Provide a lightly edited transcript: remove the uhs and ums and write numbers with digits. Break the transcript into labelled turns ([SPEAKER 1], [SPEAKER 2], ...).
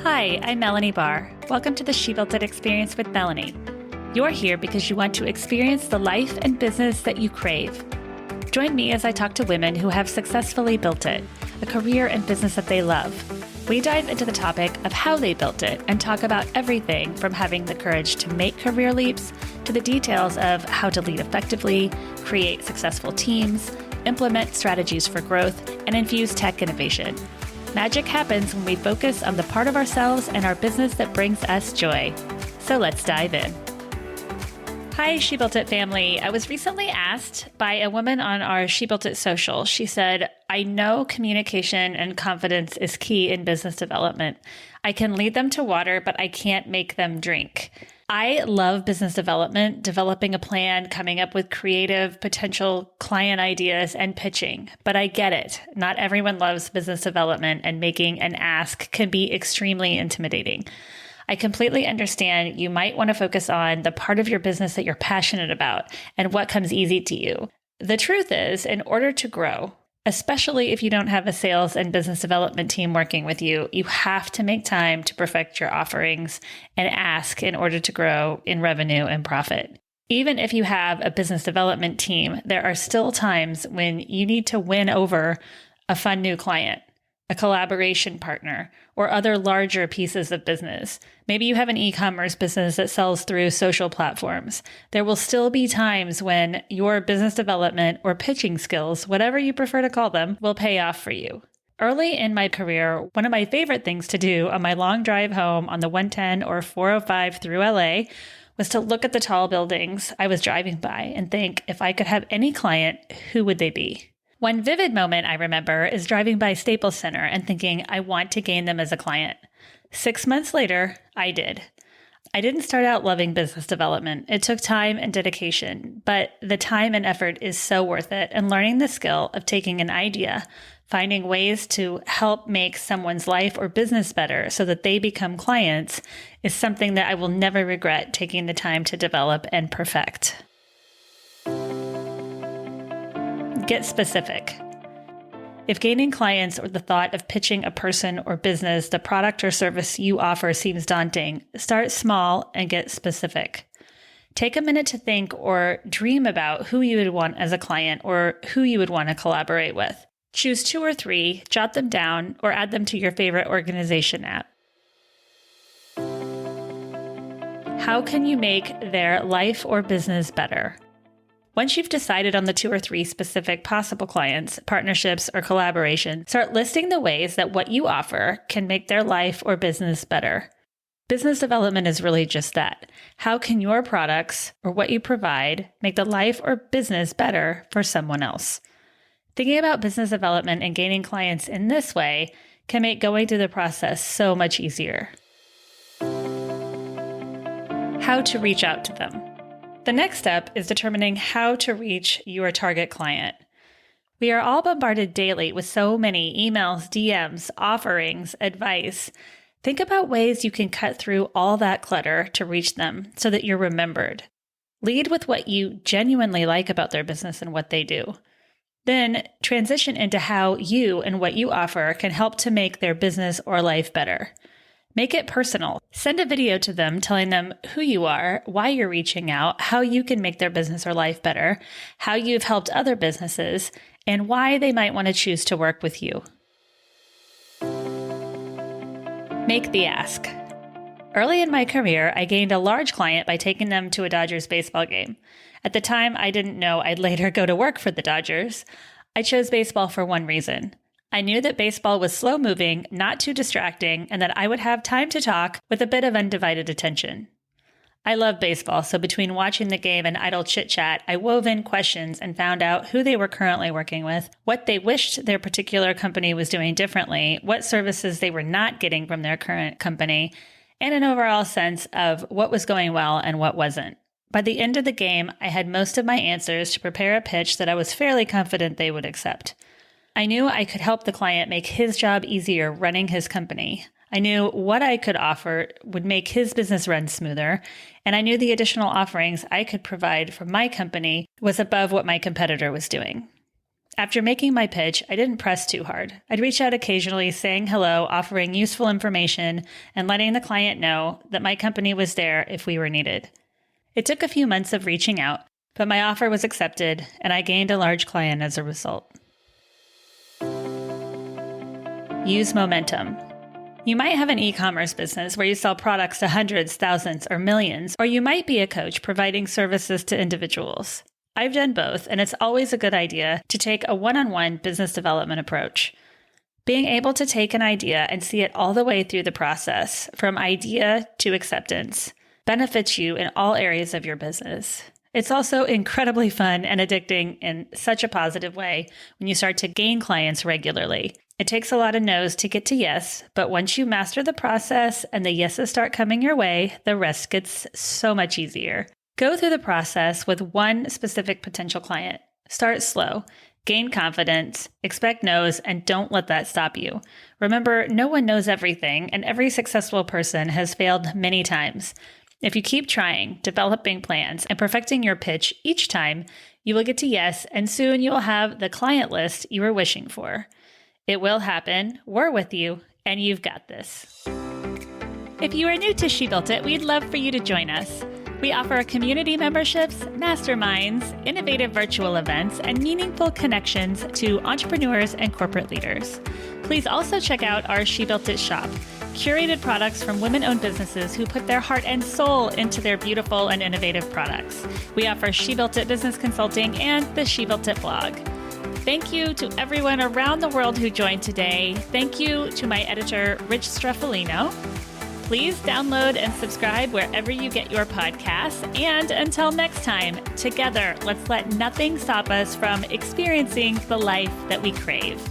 [SPEAKER 1] Hi, I'm Melanie Barr. Welcome to the She Built It Experience with Melanie. You're here because you want to experience the life and business that you crave. Join me as I talk to women who have successfully built it, a career and business that they love. We dive into the topic of how they built it and talk about everything from having the courage to make career leaps to the details of how to lead effectively, create successful teams, implement strategies for growth, and infuse tech innovation. Magic happens when we focus on the part of ourselves and our business that brings us joy. So let's dive in. Hi, She Built It family. I was recently asked by a woman on our She Built It social. She said, I know communication and confidence is key in business development. I can lead them to water, but I can't make them drink. I love business development, developing a plan, coming up with creative potential client ideas, and pitching. But I get it. Not everyone loves business development, and making an ask can be extremely intimidating. I completely understand you might want to focus on the part of your business that you're passionate about and what comes easy to you. The truth is, in order to grow, especially if you don't have a sales and business development team working with you, you have to make time to perfect your offerings and ask in order to grow in revenue and profit. Even if you have a business development team, there are still times when you need to win over a fun new client, a collaboration partner, or other larger pieces of business. Maybe you have an e-commerce business that sells through social platforms. There will still be times when your business development or pitching skills, whatever you prefer to call them, will pay off for you. Early in my career, one of my favorite things to do on my long drive home on the 110 or 405 through LA was to look at the tall buildings I was driving by and think, if I could have any client, who would they be? One vivid moment I remember is driving by Staples Center and thinking, I want to gain them as a client. 6 months later, I did. I didn't start out loving business development. It took time and dedication, but the time and effort is so worth it. And learning the skill of taking an idea, finding ways to help make someone's life or business better so that they become clients is something that I will never regret taking the time to develop and perfect. Get specific. If gaining clients or the thought of pitching a person or business, the product or service you offer seems daunting, start small and get specific. Take a minute to think or dream about who you would want as a client or who you would want to collaborate with. Choose 2 or 3, jot them down, or add them to your favorite organization app. How can you make their life or business better? Once you've decided on the 2 or 3 specific possible clients, partnerships, or collaboration, start listing the ways that what you offer can make their life or business better. Business development is really just that. How can your products or what you provide make the life or business better for someone else? Thinking about business development and gaining clients in this way can make going through the process so much easier. How to reach out to them. The next step is determining how to reach your target client. We are all bombarded daily with so many emails, DMs, offerings, advice. Think about ways you can cut through all that clutter to reach them so that you're remembered. Lead with what you genuinely like about their business and what they do. Then transition into how you and what you offer can help to make their business or life better. Make it personal. Send a video to them telling them who you are, why you're reaching out, how you can make their business or life better, how you've helped other businesses, and why they might want to choose to work with you. Make the ask. Early in my career, I gained a large client by taking them to a Dodgers baseball game. At the time, I didn't know I'd later go to work for the Dodgers. I chose baseball for one reason. I knew that baseball was slow-moving, not too distracting, and that I would have time to talk with a bit of undivided attention. I love baseball, so between watching the game and idle chit-chat, I wove in questions and found out who they were currently working with, what they wished their particular company was doing differently, what services they were not getting from their current company, and an overall sense of what was going well and what wasn't. By the end of the game, I had most of my answers to prepare a pitch that I was fairly confident they would accept. I knew I could help the client make his job easier running his company. I knew what I could offer would make his business run smoother, and I knew the additional offerings I could provide from my company was above what my competitor was doing. After making my pitch, I didn't press too hard. I'd reach out occasionally saying hello, offering useful information, and letting the client know that my company was there if we were needed. It took a few months of reaching out, but my offer was accepted, and I gained a large client as a result. Use momentum. You might have an e-commerce business where you sell products to hundreds, thousands, or millions, or you might be a coach providing services to individuals. I've done both, and it's always a good idea to take a one-on-one business development approach. Being able to take an idea and see it all the way through the process, from idea to acceptance, benefits you in all areas of your business. It's also incredibly fun and addicting in such a positive way when you start to gain clients regularly. It takes a lot of no's to get to yes, but once you master the process and the yeses start coming your way, the rest gets so much easier. Go through the process with one specific potential client. Start slow, gain confidence, expect no's, and don't let that stop you. Remember, no one knows everything, and every successful person has failed many times. If you keep trying, developing plans, and perfecting your pitch each time, you will get to yes, and soon you will have the client list you were wishing for. It will happen. We're with you, and you've got this. If you are new to She Built It, we'd love for you to join us. We offer community memberships, masterminds, innovative virtual events, and meaningful connections to entrepreneurs and corporate leaders. Please also check out our She Built It shop, curated products from women-owned businesses who put their heart and soul into their beautiful and innovative products. We offer She Built It business consulting and the She Built It blog. Thank you to everyone around the world who joined today. Thank you to my editor, Rich Streffolino. Please download and subscribe wherever you get your podcasts. And until next time, together, let's let nothing stop us from experiencing the life that we crave.